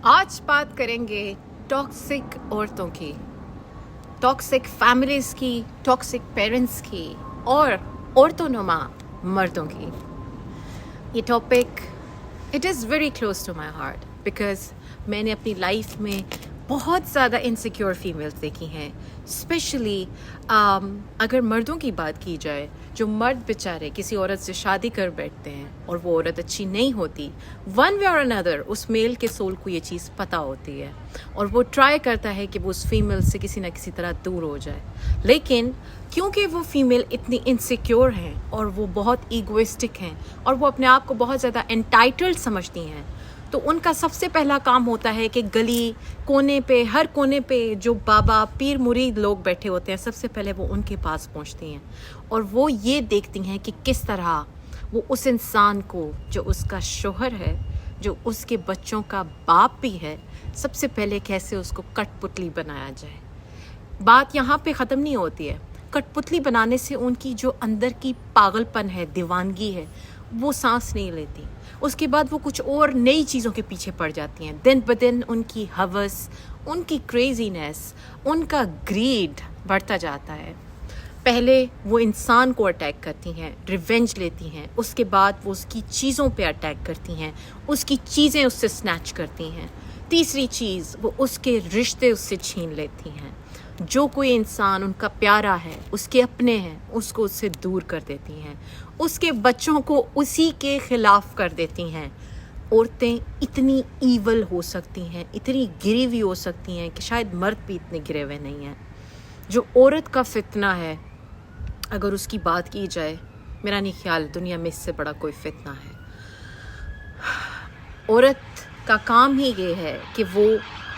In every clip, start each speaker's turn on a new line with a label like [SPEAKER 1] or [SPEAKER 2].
[SPEAKER 1] आज बात करेंगे टॉक्सिक औरतों की, टॉक्सिक फैमिलीज की, टॉक्सिक पेरेंट्स की और औरतोनुमा मर्दों की। ये topic it is very close to my heart because मैंने अपनी लाइफ में बहुत ज़्यादा इनसिक्योर फीमेल्स देखी हैं। स्पेशली अगर मर्दों की बात की जाए, जो मर्द बेचारे किसी औरत से शादी कर बैठते हैं और वो औरत अच्छी नहीं होती, वन वे और अनदर उस मेल के सोल को ये चीज़ पता होती है और वो ट्राई करता है कि वो उस फीमेल से किसी ना किसी तरह दूर हो जाए। लेकिन क्योंकि वो फीमेल इतनी इनसिक्योर हैं और वो बहुत ईगोइस्टिक हैं और वो अपने आप को बहुत ज़्यादा एंटाइटल्ड समझती हैं, तो उनका सबसे पहला काम होता है कि गली कोने पे, हर कोने पे जो बाबा पीर मुरीद लोग बैठे होते हैं, सबसे पहले वो उनके पास पहुंचती हैं और वो ये देखती हैं कि किस तरह वो उस इंसान को, जो उसका शोहर है, जो उसके बच्चों का बाप भी है, सबसे पहले कैसे उसको कठपुतली बनाया जाए। बात यहाँ पे ख़त्म नहीं होती है। कठपुतली बनाने से उनकी जो अंदर की पागलपन है, दीवानगी है, वो सांस नहीं लेती। उसके बाद वो कुछ और नई चीज़ों के पीछे पड़ जाती हैं। दिन ब दिन उनकी हवस, उनकी क्रेजीनेस, उनका ग्रीड बढ़ता जाता है। पहले वो इंसान को अटैक करती हैं, रिवेंज लेती हैं, उसके बाद वो उसकी चीज़ों पे अटैक करती हैं, उसकी चीज़ें उससे स्नैच करती हैं। तीसरी चीज़, वो उसके रिश्ते उससे छीन लेती हैं। जो कोई इंसान उनका प्यारा है, उसके अपने हैं, उसको उससे दूर कर देती हैं, उसके बच्चों को उसी के ख़िलाफ़ कर देती हैं। औरतें इतनी ईवल हो सकती हैं, इतनी गिरी हुई हो सकती हैं कि शायद मर्द भी इतने गिरे हुए नहीं हैं। जो औरत का फितना है, अगर उसकी बात की जाए, मेरा नहीं ख्याल दुनिया में इससे बड़ा कोई फितना है। औरत का काम ही ये है कि वो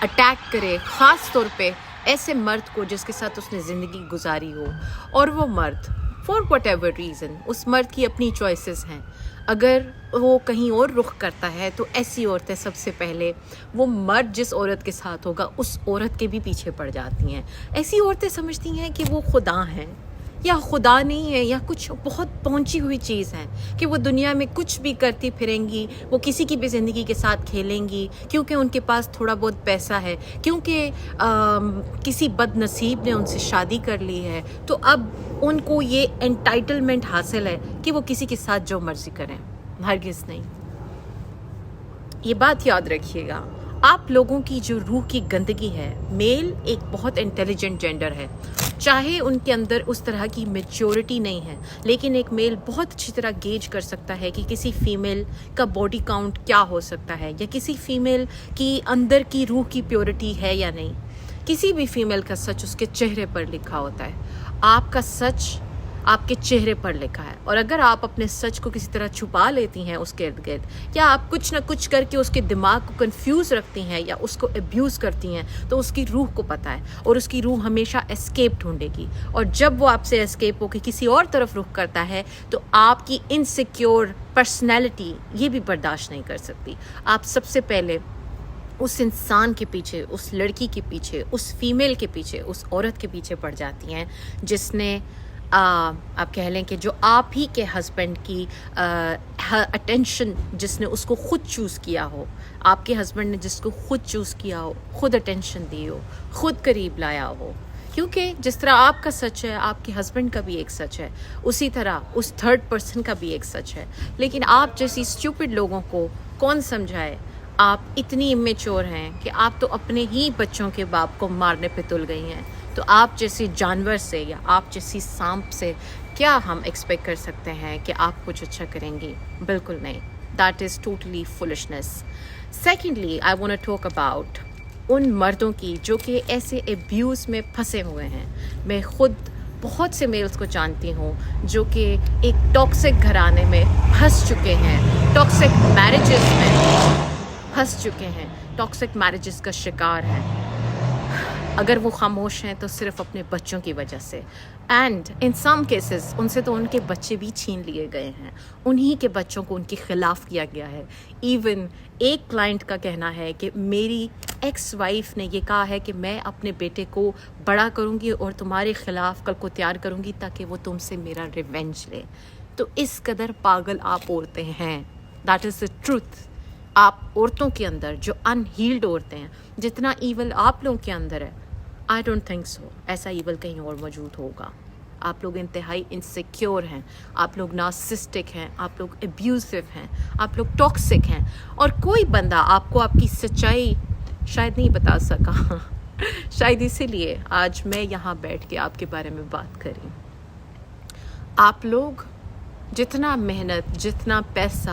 [SPEAKER 1] अटैक करे, ख़ास तौर पे ऐसे मर्द को जिसके साथ उसने ज़िंदगी गुजारी हो। और वो मर्द फॉर वट एवर रीज़न, उस मर्द की अपनी चॉइसेस हैं। अगर वो कहीं और रुख करता है तो ऐसी औरतें सबसे पहले वो मर्द जिस औरत के साथ होगा उस औरत के भी पीछे पड़ जाती हैं। ऐसी औरतें समझती हैं कि वो खुदा हैं, या खुदा नहीं है, या कुछ बहुत पहुंची हुई चीज़ है कि वो दुनिया में कुछ भी करती फिरेंगी, वो किसी की भी ज़िंदगी के साथ खेलेंगी क्योंकि उनके पास थोड़ा बहुत पैसा है, क्योंकि किसी बदनसीब ने उनसे शादी कर ली है, तो अब उनको ये एंटाइटलमेंट हासिल है कि वो किसी के साथ जो मर्जी करें। हरगिज़ नहीं। ये बात याद रखिएगा, आप लोगों की जो रूह की गंदगी है, मेल एक बहुत इंटेलिजेंट जेंडर है, चाहे उनके अंदर उस तरह की मैच्योरिटी नहीं है, लेकिन एक मेल बहुत अच्छी तरह गेज कर सकता है कि किसी फीमेल का बॉडी काउंट क्या हो सकता है, या किसी फीमेल की अंदर की रूह की प्योरिटी है या नहीं। किसी भी फीमेल का सच उसके चेहरे पर लिखा होता है। आपका सच आपके चेहरे पर लिखा है, और अगर आप अपने सच को किसी तरह छुपा लेती हैं उसके इर्द गिर्द, या आप कुछ ना कुछ करके उसके दिमाग को कंफ्यूज रखती हैं या उसको अब्यूज़ करती हैं, तो उसकी रूह को पता है और उसकी रूह हमेशा एस्केप ढूंढेगी। और जब वो आपसे एस्केप होकर किसी और तरफ रुख करता है तो आपकी इनसिक्योर पर्सनैलिटी ये भी बर्दाश्त नहीं कर सकती। आप सबसे पहले उस इंसान के पीछे, उस लड़की के पीछे, उस फीमेल के पीछे, उस औरत के पीछे पड़ जाती हैं जिसने आप कह लें कि जो आप ही के हस्बैंड की अटेंशन, जिसने उसको खुद चूज़ किया हो, आपके हस्बैंड ने जिसको खुद चूज़ किया हो, खुद अटेंशन दी हो, खुद करीब लाया हो। क्योंकि जिस तरह आपका सच है, आपके हस्बैंड का भी एक सच है, उसी तरह उस थर्ड पर्सन का भी एक सच है। लेकिन आप जैसी स्टूपिड लोगों को कौन समझाए? आप इतनी इमेच्योर हैं कि आप तो अपने ही बच्चों के बाप को मारने पे तुल गई हैं। तो आप जैसी जानवर से या आप जैसी सांप से क्या हम एक्सपेक्ट कर सकते हैं कि आप कुछ अच्छा करेंगी? बिल्कुल नहीं। That is totally foolishness. Secondly, I want to talk about उन मर्दों की जो कि ऐसे एब्यूज़ में फंसे हुए हैं। मैं खुद बहुत से मेल्स को जानती हूँ जो कि एक टॉक्सिक घराने में फंस चुके हैं, टॉक्सिक मैरिजेस में फंस चुके हैं, टॉक्सिक मैरिजेस का शिकार हैं। अगर वो खामोश हैं तो सिर्फ अपने बच्चों की वजह से, एंड इन सम केसेस उनसे तो उनके बच्चे भी छीन लिए गए हैं, उन्हीं के बच्चों को उनके ख़िलाफ़ किया गया है। इवन एक क्लाइंट का कहना है कि मेरी एक्स वाइफ ने ये कहा है कि मैं अपने बेटे को बड़ा करूँगी और तुम्हारे ख़िलाफ़ कल को तैयार करूँगी ताकि वो तुमसे मेरा रिवेंज ले। तो इस कदर पागल आप औरतें हैं। That is the truth. आप औरतों के अंदर जो अनहील्ड औरतें हैं, जितना ईवल आप लोगों के अंदर है, आई डोंट थिंक सो ऐसा ईवल कहीं और मौजूद होगा। आप लोग इंतहाई इनसिक्योर हैं, आप लोग नार्सिसिस्टिक हैं, आप लोग एब्यूसिव हैं, आप लोग टॉक्सिक हैं, और कोई बंदा आपको आपकी सच्चाई शायद नहीं बता सका। शायद इसीलिए आज मैं यहाँ बैठ के आपके बारे में बात करी। आप लोग जितना मेहनत, जितना पैसा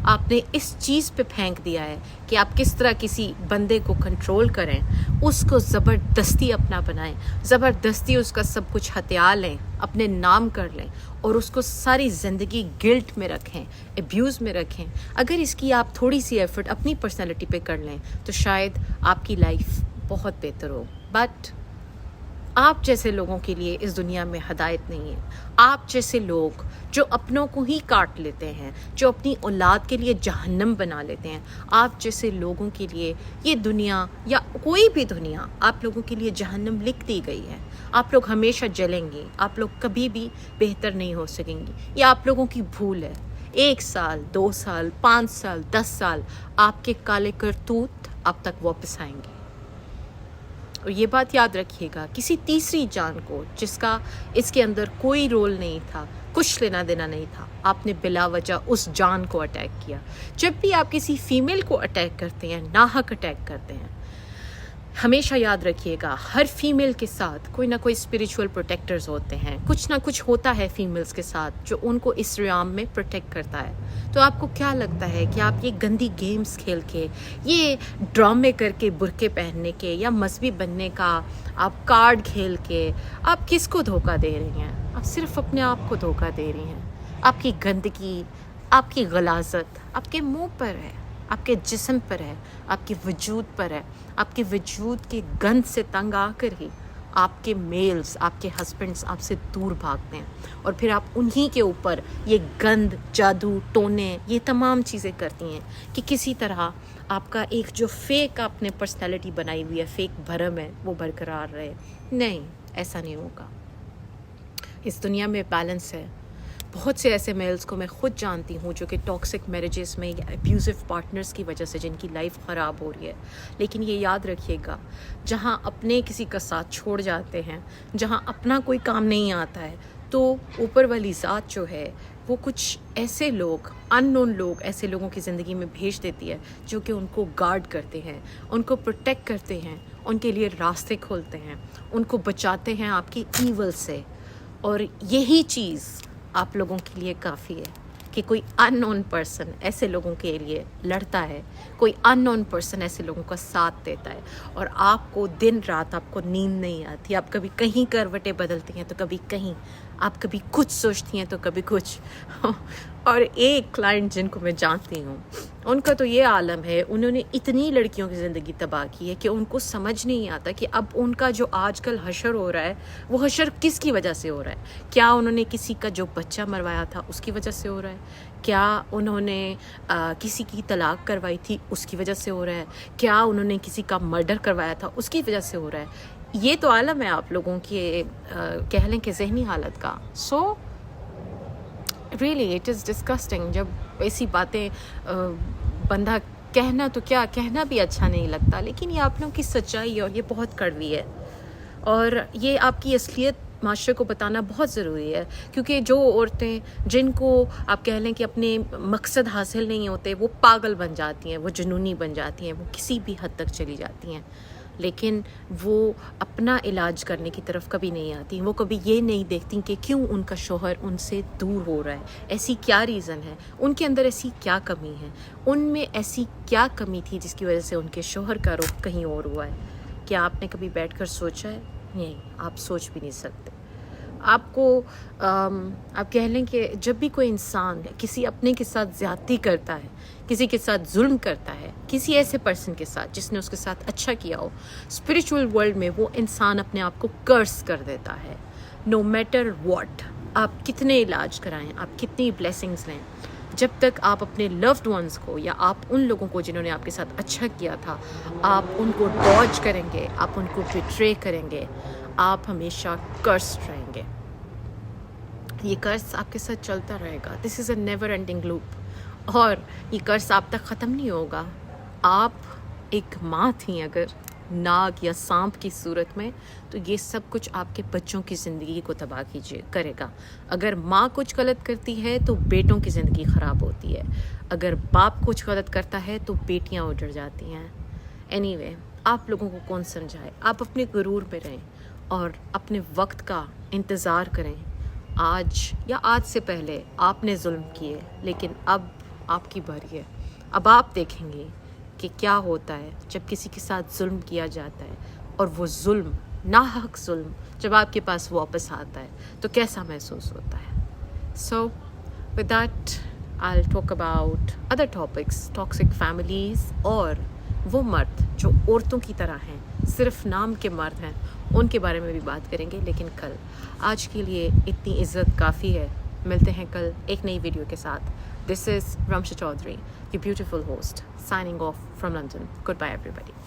[SPEAKER 1] आपने इस चीज़ पे फेंक दिया है कि आप किस तरह किसी बंदे को कंट्रोल करें, उसको ज़बरदस्ती अपना बनाएं, ज़बरदस्ती उसका सब कुछ हथिया लें, अपने नाम कर लें, और उसको सारी ज़िंदगी गिल्ट में रखें, एब्यूज़ में रखें। अगर इसकी आप थोड़ी सी एफर्ट अपनी पर्सनैलिटी पे कर लें तो शायद आपकी लाइफ बहुत बेहतर हो। बट आप जैसे लोगों के लिए इस दुनिया में हदायत नहीं है। आप जैसे लोग जो अपनों को ही काट लेते हैं, जो अपनी औलाद के लिए जहन्नम बना लेते हैं, आप जैसे लोगों के लिए ये दुनिया या कोई भी दुनिया आप लोगों के लिए जहन्नम लिख दी गई है। आप लोग हमेशा जलेंगे, आप लोग कभी भी बेहतर नहीं हो सकेंगे। ये आप लोगों की भूल है। 1 साल, 2 साल, 5 साल, 10 साल आपके काले करतूत अब तक वापस आएंगे। और ये बात याद रखिएगा, किसी तीसरी जान को जिसका इसके अंदर कोई रोल नहीं था, कुछ लेना देना नहीं था, आपने बिला वजह उस जान को अटैक किया। जब भी आप किसी फीमेल को अटैक करते हैं, नाहक अटैक करते हैं, हमेशा याद रखिएगा हर फीमेल के साथ कोई ना कोई स्पिरिचुअल प्रोटेक्टर्स होते हैं। कुछ ना कुछ होता है फीमेल्स के साथ जो उनको इस रियाम में प्रोटेक्ट करता है। तो आपको क्या लगता है कि आप ये गंदी गेम्स खेल के, ये ड्रामे करके, बुरके पहनने के या मजहबी बनने का आप कार्ड खेल के आप किसको धोखा दे रही हैं? आप सिर्फ अपने आप को धोखा दे रही हैं। आपकी गंदगी, आपकी गलाजत आपके मुंह पर है, आपके जिस्म पर है, आपके वजूद पर है। आपके वजूद के गंद से तंग आकर ही आपके मेल्स, आपके हस्बैंड्स आपसे दूर भागते हैं, और फिर आप उन्हीं के ऊपर ये गंद, जादू टोने, ये तमाम चीज़ें करती हैं कि किसी तरह आपका एक जो फेक आपने पर्सनैलिटी बनाई हुई है, फेक भरम है, वो बरकरार रहे। नहीं, ऐसा नहीं होगा। इस दुनिया में बैलेंस है। बहुत से ऐसे मेल्स को मैं ख़ुद जानती हूँ जो कि टॉक्सिक मैरिजेस में या एब्यूसिव पार्टनर्स की वजह से जिनकी लाइफ ख़राब हो रही है। लेकिन ये याद रखिएगा, जहाँ अपने किसी का साथ छोड़ जाते हैं, जहाँ अपना कोई काम नहीं आता है, तो ऊपर वाली ज़ात जो है वो कुछ ऐसे लोग, अननोन लोग, ऐसे लोगों की ज़िंदगी में भेज देती है जो कि उनको गार्ड करते हैं, उनको प्रोटेक्ट करते हैं, उनके लिए रास्ते खोलते हैं, उनको बचाते हैं आपकी ईवल से। और यही चीज़ आप लोगों के लिए काफ़ी है कि कोई अननोन पर्सन ऐसे लोगों के लिए लड़ता है, कोई अननोन पर्सन ऐसे लोगों का साथ देता है, और आपको दिन रात आपको नींद नहीं आती। आप कभी कहीं करवटें बदलती हैं तो कभी कहीं, आप कभी कुछ सोचती हैं तो कभी कुछ। और एक क्लाइंट जिनको मैं जानती हूँ, उनका तो ये आलम है, उन्होंने इतनी लड़कियों की ज़िंदगी तबाह की है कि उनको समझ नहीं आता कि अब उनका जो आजकल हशर हो रहा है, वो हशर किसकी वजह से हो रहा है। क्या उन्होंने किसी का जो बच्चा मरवाया था उसकी वजह से हो रहा है? क्या उन्होंने किसी की तलाक करवाई थी उसकी वजह से हो रहा है? क्या उन्होंने किसी का मर्डर करवाया था उसकी वजह से हो रहा है? ये तो आलम है आप लोगों के कह लें कि ज़हनी हालत का। So really it is disgusting जब ऐसी बातें बंदा कहना, तो क्या कहना भी अच्छा नहीं लगता, लेकिन ये आप लोगों की सच्चाई है और ये बहुत कड़वी है, और ये आपकी असलियत माशरे को बताना बहुत ज़रूरी है। क्योंकि जो औरतें, जिनको आप कह लें कि अपने मकसद हासिल नहीं होते, वो पागल बन जाती हैं, वो जुनूनी बन जाती हैं, वो किसी भी हद तक चली जाती हैं, लेकिन वो अपना इलाज करने की तरफ कभी नहीं आती। वो कभी ये नहीं देखती कि क्यों उनका शौहर उनसे दूर हो रहा है, ऐसी क्या रीज़न है, उनके अंदर ऐसी क्या कमी है, उनमें ऐसी क्या कमी थी जिसकी वजह से उनके शौहर का रुख कहीं और हुआ है। क्या आपने कभी बैठकर सोचा है? नहीं, आप सोच भी नहीं सकते। आपको आप कह लें कि जब भी कोई इंसान किसी अपने के साथ ज़्यादती करता है, किसी के साथ जुल्म करता है, किसी ऐसे पर्सन के साथ जिसने उसके साथ अच्छा किया हो, स्पिरिचुअल वर्ल्ड में वो इंसान अपने आप को कर्स कर देता है। नो मैटर व्हाट, आप कितने इलाज कराएं, आप कितनी ब्लेसिंग्स लें, जब तक आप अपने लव्ड वंस को या आप उन लोगों को जिन्होंने आपके साथ अच्छा किया था, आप उनको डॉज करेंगे, आप उनको बिट्रे करेंगे, आप हमेशा कर्स्ड रहेंगे। ये कर्स आपके साथ चलता रहेगा। This is a never ending loop, और ये कर्स आप तक ख़त्म नहीं होगा। آپ ایک ماں تھیں اگر ناگ یا سانپ کی صورت میں، تو یہ سب کچھ آپ کے بچوں کی زندگی کو تباہ کرے گا. اگر ماں کچھ غلط کرتی ہے تو بیٹوں کی زندگی خراب ہوتی ہے. اگر باپ کچھ غلط کرتا ہے تو بیٹیاں اجڑ جاتی ہیں. اینی وے، آپ لوگوں کو کون سمجھائے؟ آپ اپنے غرور میں رہیں اور اپنے وقت کا انتظار کریں. آج سے پہلے آپ نے ظلم کیے، لیکن اب آپ کی باری ہے. اب آپ دیکھیں گے کہ کیا ہوتا ہے جب کسی کے ساتھ ظلم کیا جاتا ہے، اور وہ ظلم، ناحق ظلم، جب آپ کے پاس واپس آتا ہے تو کیسا محسوس ہوتا ہے. So with that I'll talk about other topics, toxic families، اور وہ مرد جو عورتوں کی طرح ہیں، صرف نام کے مرد ہیں، ان کے بارے میں بھی بات کریں گے. لیکن کل، آج کے لیے اتنی عزت کافی ہے. ملتے ہیں کل ایک نئی ویڈیو کے ساتھ. This is Ramsha Chaudhary, your beautiful host, signing off from London. Goodbye everybody.